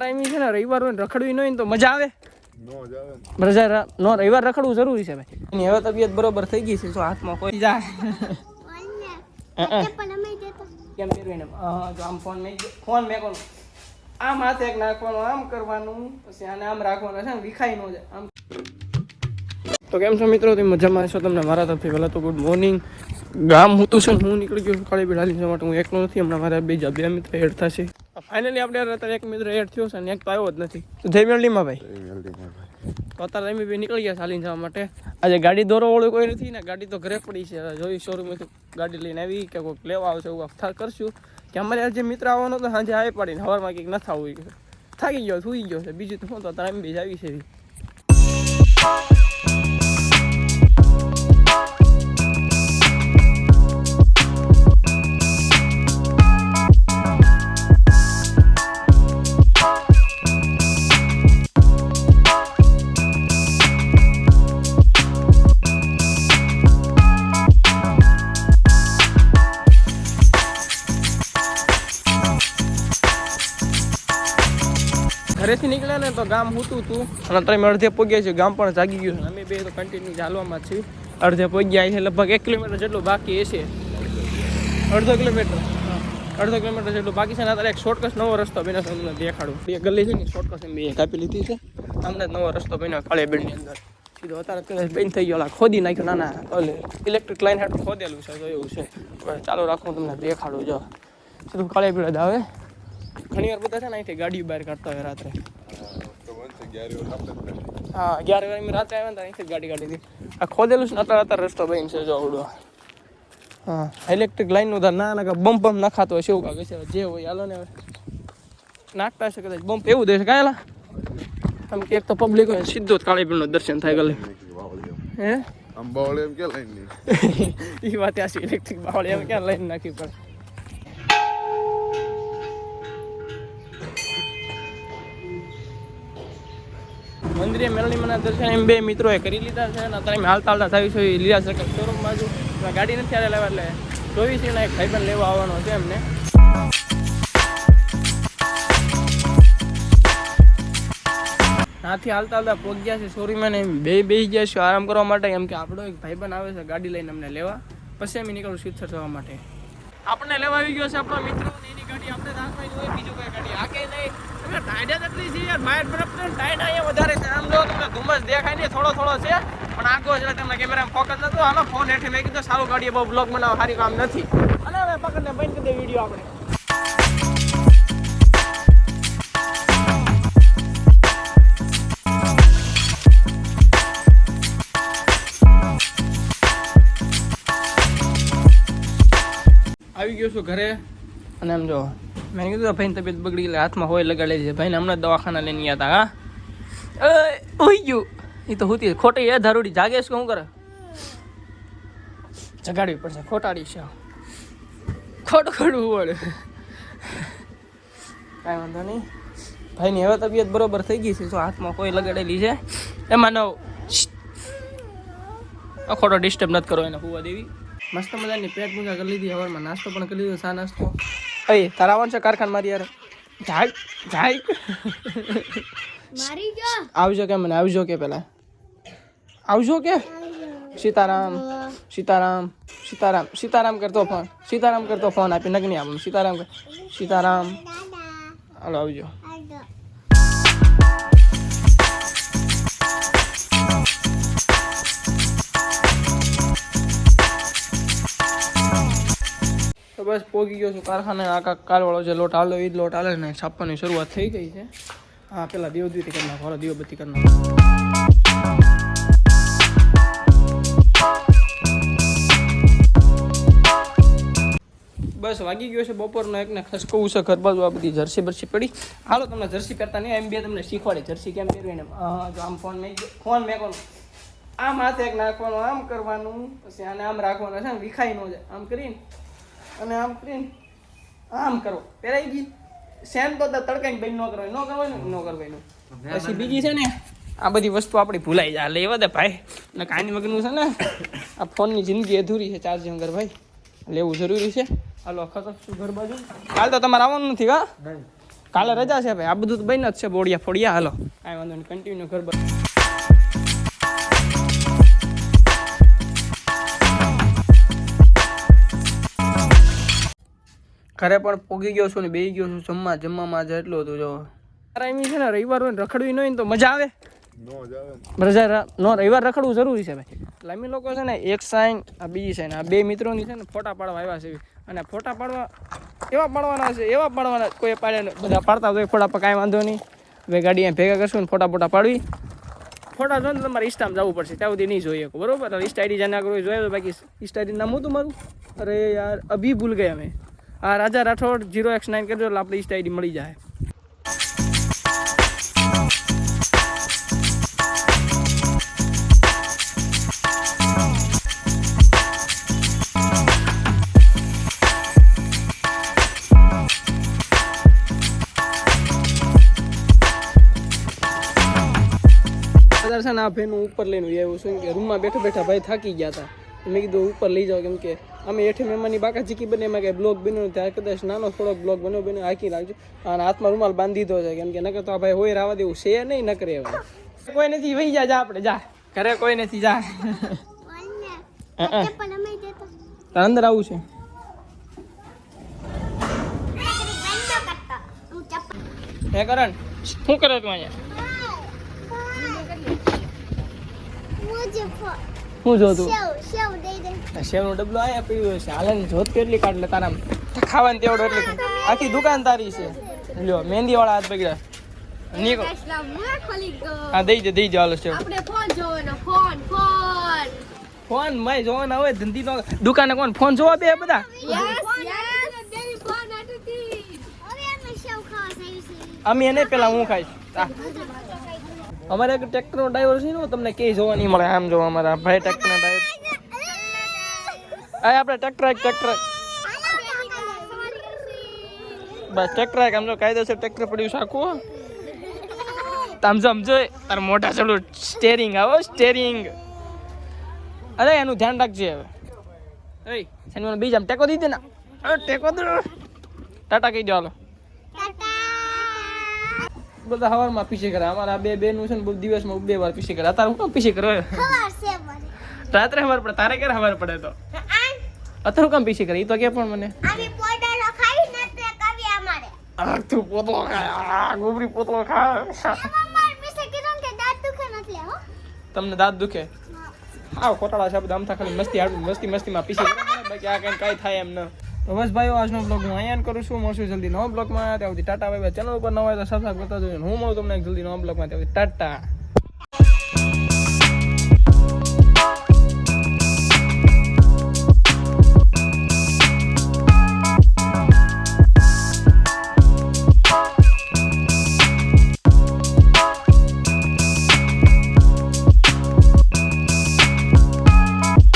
છે ને રવિવાર હોય રખડવી ન હોય ને તો મજા આવે રવિવાર રખડવું જરૂરી છે ભાઈ. એની હવે તબિયત બરોબર થઈ ગઈ છે. જો હાથમાં કોઈ જાય કેમ પહેરવીને જો આમ ફોન મેં આમ હાથે એક નાખવાનું, આમ કરવાનું, પછી આને આમ રાખવાનું છે ને વિખાઈ ન જાય આમ. તો કેમ છો મિત્રો, તમે મજામાં છો? તમને મારા તરફથી પહેલાં તો ગુડ મોર્નિંગ. ગામ હું તો છે હું નીકળી ગયો કાળી બેડાલી જવા માટે. હું એકલો નથી, હમણાં મારા બીજા બે મિત્ર એડ થશે. ફાઇનલી આપણે અત્યારે એક મિત્ર એડ થયો છે અને એક તો આવ્યો જ નથી. તો જય મેલડીમાં ભાઈ. તો અત્યારે અમે બે નીકળી ગયા ચાલીને જવા માટે. આજે ગાડી દોરવાવાળું કોઈ નથી ને, ગાડી તો ઘરે પડી છે. જોઈ શોરૂમેથી ગાડી લઈને આવી કે કોઈક લેવા આવશે એવું અફથાર કરશું કે અમારે જે મિત્ર આવવાનો તો સાંજે આવી પડીને સવારમાં કંઈક નથી આવવું, થાકી ગયો સુઈ ગયો છે. બીજું તો શું, તો અત્યારે અમે બી આવી છે. ઘરેથી નીકળ્યા ને તો ગામ હૂતું હતું અને અત્યારે અમે અડધે પહોંચ્યા છીએ. ગામ પણ જાગી ગયું છે. અમે બે તો કન્ટિન્યુ ચાલવામાં છીએ. અડધે પહોંચ્યા છે. લગભગ 1 કિલોમીટર જેટલું બાકી હશે. અડધો કિલોમીટર જેટલું બાકી છે ને. અત્યારે એક શોર્ટકટ નવો રસ્તો બન્યો છે, તમને દેખાડું. એ ગલી છે ને શોર્ટકટ મેં કાપી લીધી છે. અમને નવો રસ્તો બન્યો કાળીબેડની અંદર સીધો. અત્યારે બંધ થઈ ગયો, ખોદી નાખ્યો. નાના ઇલેક્ટ્રિક લાઈન હાટું ખોદેલું છે. તો એવું છે. ચાલો રાખું, તમને દેખાડું. જો સીધું કાળીબેડ જ આવે. ઘણી વાર બધા છે ને અહીંથી ગાડી બહાર કાઢતા હોય રાત્રે. હા 11 વાગે રાત્રે આવ્યા ને અહીંથી ગાડી કાઢી હતી. આ ખોદેલું છે ને અત્યારે રસ્તો બની છે. જો આવડો હા ઇલેક્ટ્રિક લાઈનનું તો ના બમ્પ નાખાતો હોય છે એવું કાંક છે. જે હોય હાલો ને હવે નાખતા હશે કદાચ બમ્પ એવું દેશે કાંઈ આમ કે એક તો પબ્લિક હોય સીધો જ કાળીબેડનું દર્શન થાય ગલે. હે આમ બાવળે એમ ક્યાં લાઈન નહીં એ વાત આ ઇલેક્ટ્રિક બાવળે એમ ક્યાં લાઈન નાખી પડે. મંદિરે મેલડીમાંના દર્શન એમ બે મિત્રોએ કરી લીધા છે અને અત્યારે અમે હાલતા થયું છે લીલા સર્કલ શોરૂમ બાજુ. ગાડી નથી ત્યારે લેવા એટલે 24 એક ભાઈબંધ લેવા આવવાનો છે એમને. ત્યાંથી હાલતા પહોંચ્યા છે શોરૂમમાં ને બે ગયા છે આરામ કરવા માટે. એમ કે આપણો એક ભાઈબંધ આવે છે ગાડી લઈને અમને લેવા, પછી અમે નીકળું સિદ્ધસર જવા માટે. આપણને લેવા આવી ગયો છે આપણો મિત્રો. એની ગાડી આપણે રાખવાની હોય, બીજું કોઈ ગાડી આકે નહીં. ટાયર એટલી છે યાર, બાઇક બરફ ટાયર અહીંયા વધારે છે. આમ જો તમને ધુમ્મસ દેખાય નહીં, થોડો છે પણ આખો એટલે તમને કેમેરામાં ફોકસ નતો. હાલો ફોન હેઠે મેં કીધું સારું ગાડીએ બહુ બ્લોગ બનાવવા સારી કામ નથી. અને હવે પકડને બંધ કરી દે વિડીયો આપણે. આવી ગયો છું ઘરે અને આમ જો મેં કીધું ભાઈની તબિયત બગડી એટલે હાથમાં હોય લગાડે છે. ભાઈને હમણાં દવાખાના લઈને ગયા હતા. હા હોઈ ગયું એ તો હોતી ખોટી એ ધારુડી જાગે છે. શું કરે જગાડવી પડશે, ખોટાડી છે. ખોટું પડે કાંઈ વાંધો નહીં. ભાઈની હવે તબિયત બરોબર થઈ ગઈ છે. જો હાથમાં કોઈ લગાડેલી છે એમાં નવ ખોટો ડિસ્ટર્બ નથી કરો એને હોવા દેવી. મસ્ત મજાની પેટ પૂજા કરી લીધી. સવારમાં નાસ્તો પણ કરી લીધો. ચા નાસ્તો એ તારા આવવાનું છે કારખાન મારી યાર. જાય આવજો કે મને આવજો કે પેલા આવજો કે સીતારામ સીતારામ સીતારામ સીતારામ કરતો ફોન આપી નગની આપવાનું. સીતારામ હાલો આવજો. તો બસ પહોંચી ગયો છું કારખાને. આખા કાલવાળો જે લોટ હાલો એ જ લોટ હાલે ને છાપવાની શરૂઆત થઈ ગઈ છે. હા પેલા દીવદૂતી કરી નાખો, દીવબત્તી કરી નાખો. બસ વાગી ગયો છે બપોરનો એકને ખસકવું છે ઘર બાજુ. આ બધી જર્સી બરસી પડી. હાલો તમને જર્સી પહેરતા નહીં, એમ બે તમને શીખવાડે જર્સી કેમ પહેરવીને. જો આમ ફોન મેં આમ હાથે એક નાખવાનું, આમ કરવાનું, પછી આને આમ રાખવાનું છે ને વિખાઈ ન જાય. આમ કરીને અને આમ કરીને આમ કરો. પહેરાઈ ગઈ સેમ તો તડકાની બંધ ન કરવાનું. પછી બીજી છે ને આ બધી વસ્તુ આપણી ભૂલાઈ જાય. લેવા દે ભાઈ ને કાંઈ વગરનું છે ને આ ફોનની જિંદગી અધૂરી છે ચાર્જિંગ વગર. ભાઈ લેવું જરૂરી છે. હાલો ખતર છું ઘર બાજુ. કાલ તો તમારે આવવાનું નથી. હા કાલે રજા છે ભાઈ, આ બધું તો બન જ છે, બોડિયા ફોડિયા. હાલો કાંઈ વાંધો નહીં, કન્ટિન્યુ ઘર ઘરે પણ પોગી ગયો છું ને બેસી ગયો છું જમવામાં આજે એટલું હતું. જો એમ છે ને રવિવાર હોય ને રખડવી ન હોય ને તો મજા આવે. રવિવાર રખડવું જરૂરી છે ભાઈ. એટલે અમે લોકો છે ને એક સાઈન આ બીજી સાઈન આ બે મિત્રોની છે ને ફોટા પાડવા આવ્યા છે. અને ફોટા પાડવા એવા પાડવાના કોઈ પાડે બધા પાડતા હોય ફોટા પર કાંઈ વાંધો નહીં. હવે ગાડી અહીંયા ભેગા કરશું ને ફોટા પાડવી. ફોટા જો ને તમારે ઇન્સ્ટામાં જવું પડશે, ત્યાં સુધી નહીં જોઈએ બરોબર. ઇન્સ્ટા આઈડી જાણ્યા કરો જોઈએ તો, બાકી ઇન્સ્ટા આઈડી નામ હતું મારું, અરે યાર અભી ભૂલ ગયા મેં. આ રાજા રાઠોડ 0x9 કરજો એટલે આપણે ઇન્સ્ટા આઈડી મળી જાય. છે ને આ ભાઈનું ઉપર લઈને આવ્યું છું કે રૂમમાં બેઠા બેઠા ભાઈ થાકી ગયા હતા. મેં કીધું ઉપર લઈ જાઓ, કેમ કે અમે એઠે મહેમાનની બાકા ચીકી બને એમાં કંઈ બ્લોગ બન્યો ત્યાં કદાચ નાનો થોડોક બ્લોગ બન્યો હાકી રાખજો. અને હાથમાં રૂમાલ બાંધી દીધો છે, કેમ કે નકર તો આ ભાઈ હોય રાવા દેવું છે નહીં, ન કરે હવે કોઈ નથી. વહી જા આપણે, જા ઘરે કોઈ નથી, જા અંદર આવું છે. હે કરણ શું કરે તું અહીંયા? શું જોતું? સેવનો ડબલો આયા પીડ્યો છે. હાલે ને જોત કેટલી કાઢ લે તારા ખાવાની તેવડો એટલી આખી દુકાન તારી છે. લ્યો મહેંદી વાળા હાથ પકડ્યા. હા દઈ દે હાલો સેવ. ફોન માય જોવાના હોય ધંધી નો દુકાને કોણ ફોન જોવા બે બધા. અમે એને પેલા હું ખાઈશ. અમારે એક ટ્રેક્ટરનો ડ્રાઈવર છે ને તમને ક્યાંય જોવા નહીં મળે. આમ જો અમારા ભાઈ ટ્રેક્ટરનો ડ્રાઈવર. આપણે ટ્રેક્ટર બસ ટ્રેક્ટર આમ જો કાયદેસર ટ્રેક્ટર પડ્યું સાખું. આમ સમજો તાર મોટા ચાલુ સ્ટેરિંગ આવો સ્ટેરિંગ. અરે એનું ધ્યાન રાખજે હવે. શનિવાર બીજ આમ ટેકો દીધે ને ટેકો દે. ટાટા કહી દો હાલો. બધા સવારમાં પીછી કરે. અમારા બે નું છે ને દિવસમાં 2 વાર પીછી કરે. અત્યારે હું પીછી કરે? રાત્રે ખબર પડે, તારે ક્યારે ખબર પડે? તો અત્યારે કામ પીછી કરે? એ તો કે પણ મને તું પોતળો ખાય, ગોબરી પોતળો ખાય. તમને દાંત દુખે? હા ખોટાડા છે બધા. આમ ખાલી મસ્તીમાં પીછી કરે, બાકી આ કઈ થાય એમ ન. તો બસ ભાઈઓ આજનો બ્લોગ હું અહીંયા કરું છું. મળશું જલ્દી નવા બ્લોગમાં. ત્યાં સુધી ટાટા. ભાઈ ચેનલ ઉપર નવા હોય તો સબસ્ક્રાઈબ કરતા જજો. હું મળું તમને જલ્દી નવા બ્લોગમાં. ત્યાં સુધી ટાટા.